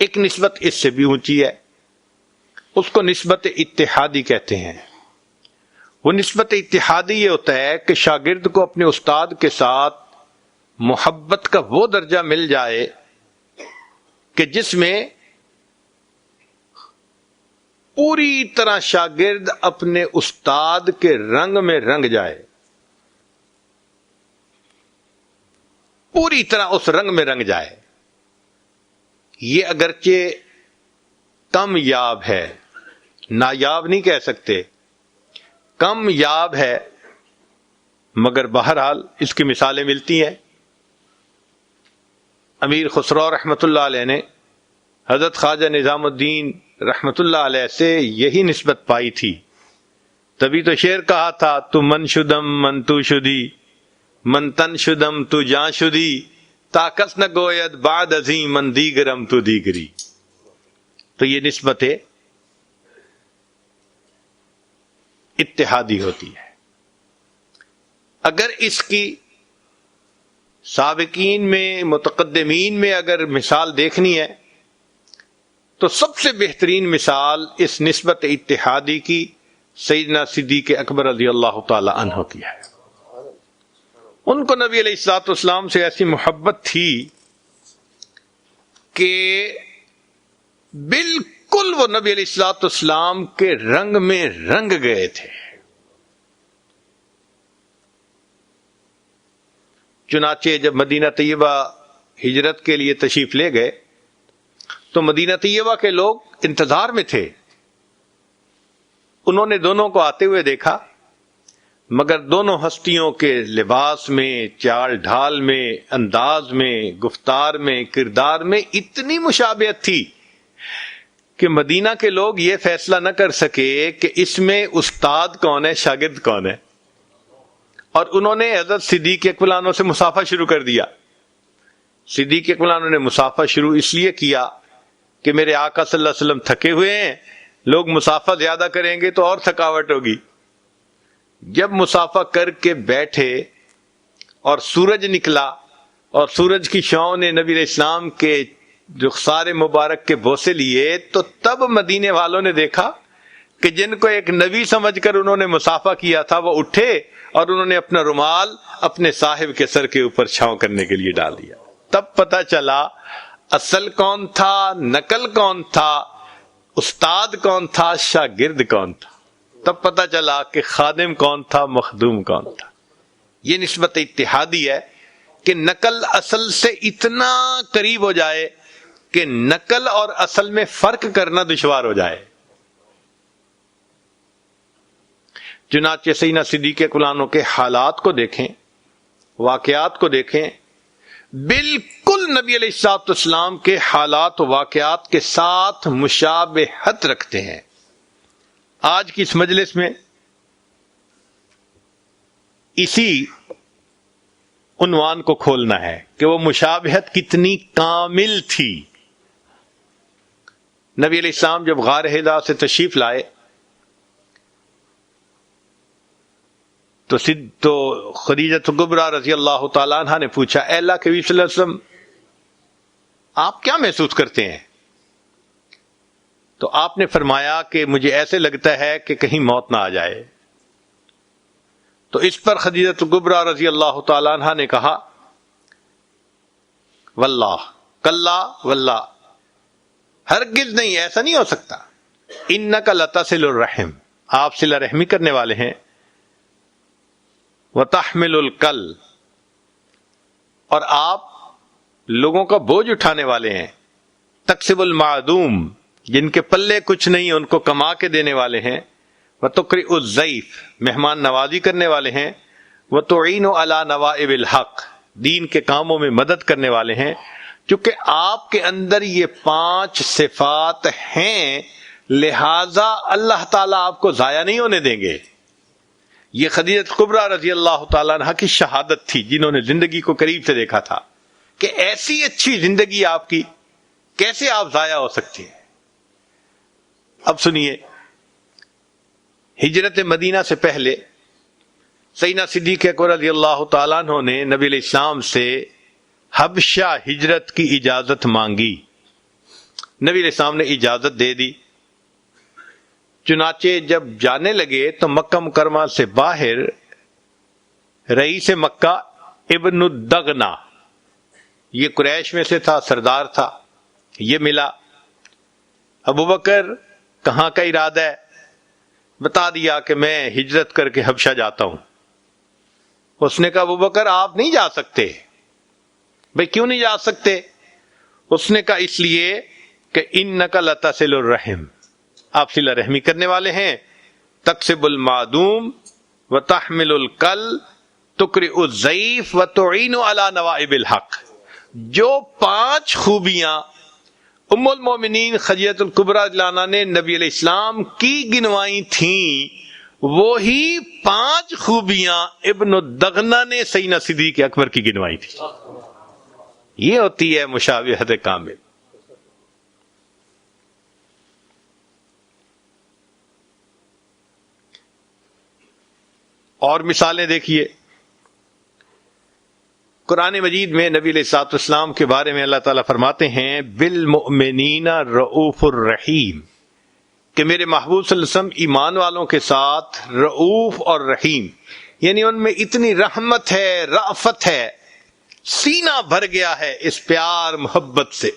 ایک نسبت اس سے بھی اونچی ہے، اس کو نسبت اتحادی کہتے ہیں۔ وہ نسبت اتحادی یہ ہوتا ہے کہ شاگرد کو اپنے استاد کے ساتھ محبت کا وہ درجہ مل جائے کہ جس میں پوری طرح شاگرد اپنے استاد کے رنگ میں رنگ جائے، پوری طرح اس رنگ میں رنگ جائے۔ یہ اگرچہ کم یاب ہے، نایاب نہیں کہہ سکتے، کم یاب ہے، مگر بہرحال اس کی مثالیں ملتی ہیں۔ امیر خسرو رحمۃ اللہ علیہ نے حضرت خواجہ نظام الدین رحمۃ اللہ علیہ سے یہی نسبت پائی تھی، تبھی تو شعر کہا تھا، تو من شدم من تو شدی، من تن شدم تو جان شدی، طاقت نہ گوید بعد عظیم من دیگرم تو دیگری۔ تو یہ نسبت اتحادی ہوتی ہے۔ اگر اس کی سابقین میں، متقدمین میں اگر مثال دیکھنی ہے تو سب سے بہترین مثال اس نسبت اتحادی کی سیدنا صدیق اکبر رضی اللہ تعالی عنہ کی ہے۔ ان کو نبی علیہ الصلوۃ والسلام سے ایسی محبت تھی کہ بالکل وہ نبی علیہ الصلوۃ والسلام کے رنگ میں رنگ گئے تھے۔ چنانچہ جب مدینہ طیبہ ہجرت کے لیے تشریف لے گئے تو مدینہ طیبہ کے لوگ انتظار میں تھے۔ انہوں نے دونوں کو آتے ہوئے دیکھا، مگر دونوں ہستیوں کے لباس میں، چال ڈھال میں، انداز میں، گفتار میں، کردار میں اتنی مشابہت تھی کہ مدینہ کے لوگ یہ فیصلہ نہ کر سکے کہ اس میں استاد کون ہے، شاگرد کون ہے، اور انہوں نے حضرت صدیق اکبر عنہ سے مصافحہ شروع کر دیا۔ صدیق اکبر عنہ نے مصافحہ شروع اس لیے کیا کہ میرے آقا صلی اللہ علیہ وسلم تھکے ہوئے ہیں، لوگ مصافحہ زیادہ کریں گے تو اور تھکاوٹ ہوگی۔ جب مصافحہ کر کے بیٹھے اور سورج نکلا اور سورج کی شعاؤں نے نبی علیہ السلام کے رخسار مبارک کے بوسے لیے، تو تب مدینے والوں نے دیکھا کہ جن کو ایک نبی سمجھ کر انہوں نے مصافحہ کیا تھا وہ اٹھے اور انہوں نے اپنا رومال اپنے صاحب کے سر کے اوپر چھاؤں کرنے کے لیے ڈال دیا۔ تب پتہ چلا اصل کون تھا، نقل کون تھا، استاد کون تھا، شاگرد کون تھا۔ تب پتہ چلا کہ خادم کون تھا، مخدوم کون تھا۔ یہ نسبت اتحادی ہے کہ نقل اصل سے اتنا قریب ہو جائے کہ نقل اور اصل میں فرق کرنا دشوار ہو جائے۔ چنانچہ سیدنا صدیق اکبر عنہ کے حالات کو دیکھیں، واقعات کو دیکھیں، بالکل نبی علیہ الصلوۃ والسلام کے حالات و واقعات کے ساتھ مشابہت رکھتے ہیں۔ آج کی اس مجلس میں اسی عنوان کو کھولنا ہے کہ وہ مشابہت کتنی کامل تھی۔ نبی علیہ السلام جب غار حرا سے تشریف لائے تو خدیجہ کبریٰ رضی اللہ تعالیٰ عنہ نے پوچھا، اے اللہ کے نبی صلی اللہ علیہ وسلم، آپ کیا محسوس کرتے ہیں؟ تو آپ نے فرمایا کہ مجھے ایسے لگتا ہے کہ کہیں موت نہ آ جائے۔ تو اس پر خدیجہ کبریٰ رضی اللہ تعالیٰ عنہ نے کہا، واللہ، کلا واللہ، ہرگز نہیں، ایسا نہیں ہو سکتا۔ انک لتصل الرحم، آپ صلہ رحمی کرنے والے ہیں، وتحمل الکل، اور آپ لوگوں کا بوجھ اٹھانے والے ہیں، تکسب المعدوم، جن کے پلے کچھ نہیں ان کو کما کے دینے والے ہیں، وتقرئ الضیف، مہمان نوازی کرنے والے ہیں، وتعین علی نوائب الحق، دین کے کاموں میں مدد کرنے والے ہیں۔ چونکہ آپ کے اندر یہ 5 صفات ہیں، لہذا اللہ تعالیٰ آپ کو ضائع نہیں ہونے دیں گے۔ یہ خدیجہ کبریٰ رضی اللہ تعالیٰ عنہ کی شہادت تھی، جنہوں نے زندگی کو قریب سے دیکھا تھا کہ ایسی اچھی زندگی آپ کی کیسے آپ ضائع ہو سکتی ہے۔ اب سنیے، ہجرت مدینہ سے پہلے سیدنا صدیق اکبر رضی اللہ تعالیٰ عنہ نے نبی علیہ السلام سے حبشہ ہجرت کی اجازت مانگی۔ نبی علیہ السلام نے اجازت دے دی. چنانچہ جب جانے لگے تو مکہ مکرمہ سے باہر رئیس مکہ ابن الدغنا، یہ قریش میں سے تھا، سردار تھا، یہ ملا. ابو بکر کہاں کا ارادہ ہے؟ بتا دیا کہ میں ہجرت کر کے حبشہ جاتا ہوں. اس نے کہا ابو بکر آپ نہیں جا سکتے. بھئی کیوں نہیں جا سکتے؟ اس نے کہا اس لیے کہ انک لتصل الرحم، آپ صلہ رحمی کرنے والے ہیں. تکسب المعدوم وتحمل الکل تقرئ الضعیف وتعین علی نوائب الحق. جو 5 خوبیاں ام المومنین خدیجہ الکبریٰ رضی اللہ عنہا نے نبی علیہ السلام کی گنوائی تھیں، وہی 5 خوبیاں ابن الدغنا نے سیدنا صدیق اکبر کی گنوائی تھی. یہ ہوتی ہے مشابہت کامل. اور مثالیں دیکھیے، قرآن مجید میں نبی علیہ الصلوۃ والسلام کے بارے میں اللہ تعالیٰ فرماتے ہیں بالمؤمنین رؤوف الرحیم، کہ میرے محبوب صلی اللہ علیہ وسلم ایمان والوں کے ساتھ رؤوف اور رحیم، یعنی ان میں اتنی رحمت ہے، رأفت ہے، سینہ بھر گیا ہے اس پیار محبت سے.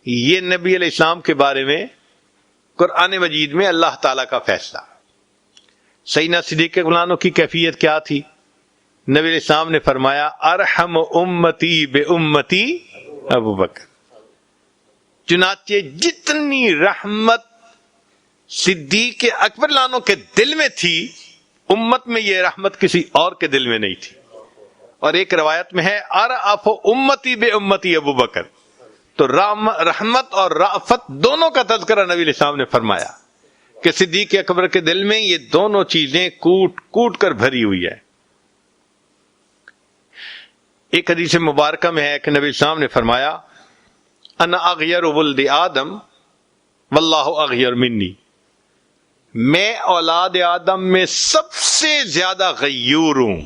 یہ نبی علیہ السلام کے بارے میں قرآن مجید میں اللہ تعالیٰ کا فیصلہ. سیدنا صدیق اکبر کی کیفیت کیا تھی؟ نبی علیہ السلام نے فرمایا ارحم امتی بے امتی ابو بکر. چنانچہ جتنی رحمت صدیق اکبر لانوں کے دل میں تھی، امت میں یہ رحمت کسی اور کے دل میں نہیں تھی. اور ایک روایت میں ہے ارأف امتی بے امتی ابو بکر. تو رحمت اور رأفت دونوں کا تذکرہ نبی علیہ السلام نے فرمایا کہ صدیق اکبر کے دل میں یہ دونوں چیزیں کوٹ کوٹ کر بھری ہوئی ہے. ایک حدیث مبارکہ میں ہے کہ نبی علیہ السلام نے فرمایا انا اغیر ولد آدم واللہ اغیر منی، میں اولاد آدم میں سب سے زیادہ غیور ہوں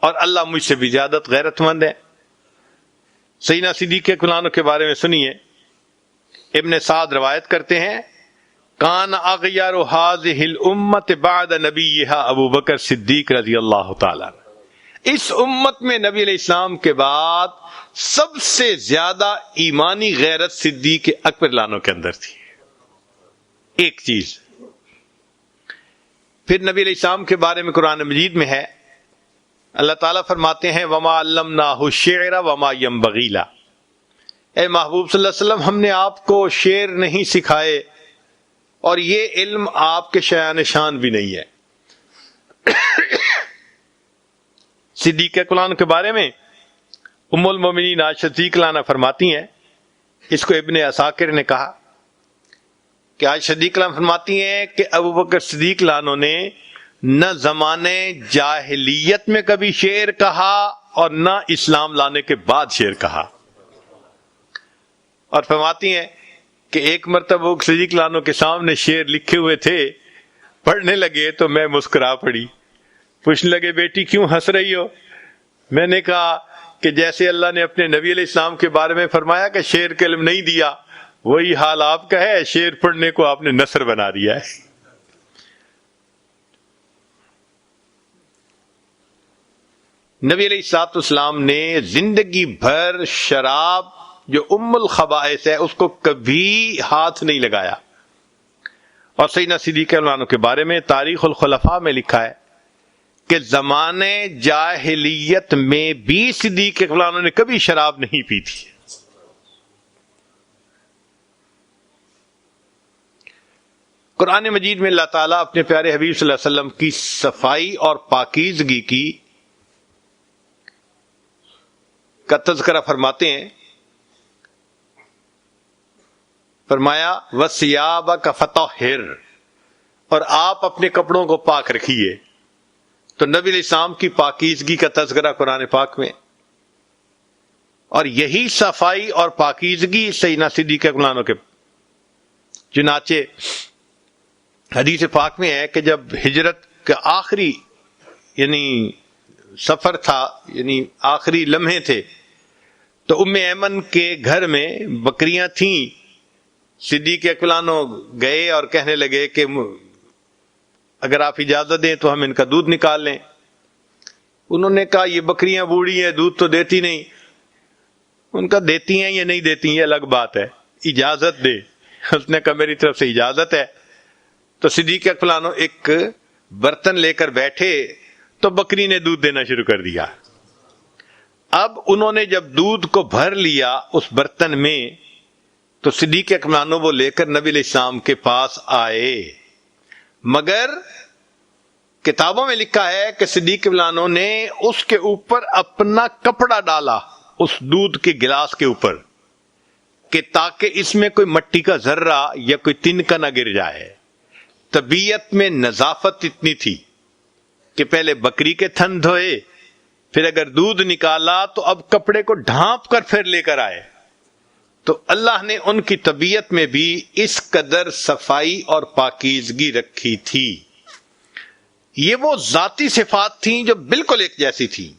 اور اللہ مجھ سے بھی زیادہ غیرت مند ہے. سیدنا صدیق اکبر کے بارے میں سنیے، ابن سعد روایت کرتے ہیں کان اغیر هذه الامت بعد نبیہا ابو بکر صدیق رضی اللہ تعالی. اس امت میں نبی علیہ السلام کے بعد سب سے زیادہ ایمانی غیرت صدیق اکبر لانوں کے اندر تھی. ایک چیز. پھر نبی علیہ السلام کے بارے میں قرآن مجید میں ہے، اللہ تعالیٰ فرماتے ہیں وما علمناہ الشعر وما ينبغی له. اے محبوب صلی اللہ علیہ وسلم، ہم نے آپ کو شعر نہیں سکھائے اور یہ علم آپ کے شایان شان بھی نہیں ہے. صدیق اکبر کے بارے میں ام المومنین عائشہ صدیق لانا فرماتی ہیں، اس کو ابن عساکر نے کہا کہ عائشہ صدیق لانا فرماتی ہیں کہ ابو بکر صدیق لانوں نے نہ زمانے جاہلیت میں کبھی شعر کہا اور نہ اسلام لانے کے بعد شعر کہا. اور فرماتی ہیں کہ ایک مرتبہ صدیق لانوں کے سامنے شعر لکھے ہوئے تھے، پڑھنے لگے تو میں مسکرا پڑی. پوچھنے لگے بیٹی کیوں ہنس رہی ہو؟ میں نے کہا کہ جیسے اللہ نے اپنے نبی علیہ السلام کے بارے میں فرمایا کہ شعر کا علم نہیں دیا، وہی حال آپ کا ہے، شعر پڑھنے کو آپ نے نثر بنا دیا ہے. نبی علیہ الصلوۃ والسلام نے زندگی بھر شراب جو ام الخبائث ہے اس کو کبھی ہاتھ نہیں لگایا. اور سیدنا صدیق اکبر کے بارے میں تاریخ الخلفاء میں لکھا ہے کہ زمانے جاہلیت میں بھی صدیق اکبر نے کبھی شراب نہیں پی تھی. قرآن مجید میں اللہ تعالیٰ اپنے پیارے حبیب صلی اللہ علیہ وسلم کی صفائی اور پاکیزگی کی کا تذکرہ فرماتے ہیں. فرمایا وَثِيَابَكَ فَطَهِّرْ، اور آپ اپنے کپڑوں کو پاک رکھیے. تو نبی علیہ السلام کی پاکیزگی کا تذکرہ قرآن پاک میں، اور یہی صفائی اور پاکیزگی سیدنا صدیق اکبر کے. چنانچہ حدیث پاک میں ہے کہ جب ہجرت کا آخری یعنی سفر تھا، یعنی آخری لمحے تھے، تو ام ایمن کے گھر میں بکریاں تھیں. صدیق اکبر گئے اور کہنے لگے کہ اگر آپ اجازت دیں تو ہم ان کا دودھ نکال لیں. انہوں نے کہا یہ بکریاں بوڑھی ہیں، دودھ تو دیتی نہیں. ان کا دیتی ہیں یا نہیں دیتی ہیں یہ الگ بات ہے، اجازت دے. اس نے کہا میری طرف سے اجازت ہے. تو صدیق اکبر ایک برتن لے کر بیٹھے تو بکری نے دودھ دینا شروع کر دیا. اب انہوں نے جب دودھ کو بھر لیا اس برتن میں تو صدیق اکبر وہ لے کر نبی علیہ السلام کے پاس آئے. مگر کتابوں میں لکھا ہے کہ صدیق اکبر نے اس کے اوپر اپنا کپڑا ڈالا اس دودھ کے گلاس کے اوپر کہ تاکہ اس میں کوئی مٹی کا ذرہ یا کوئی تنکا نہ گر جائے. طبیعت میں نظافت اتنی تھی کہ پہلے بکری کے تھن دھوئے، پھر اگر دودھ نکالا تو اب کپڑے کو ڈھانپ کر پھر لے کر آئے. تو اللہ نے ان کی طبیعت میں بھی اس قدر صفائی اور پاکیزگی رکھی تھی. یہ وہ ذاتی صفات تھیں جو بالکل ایک جیسی تھیں.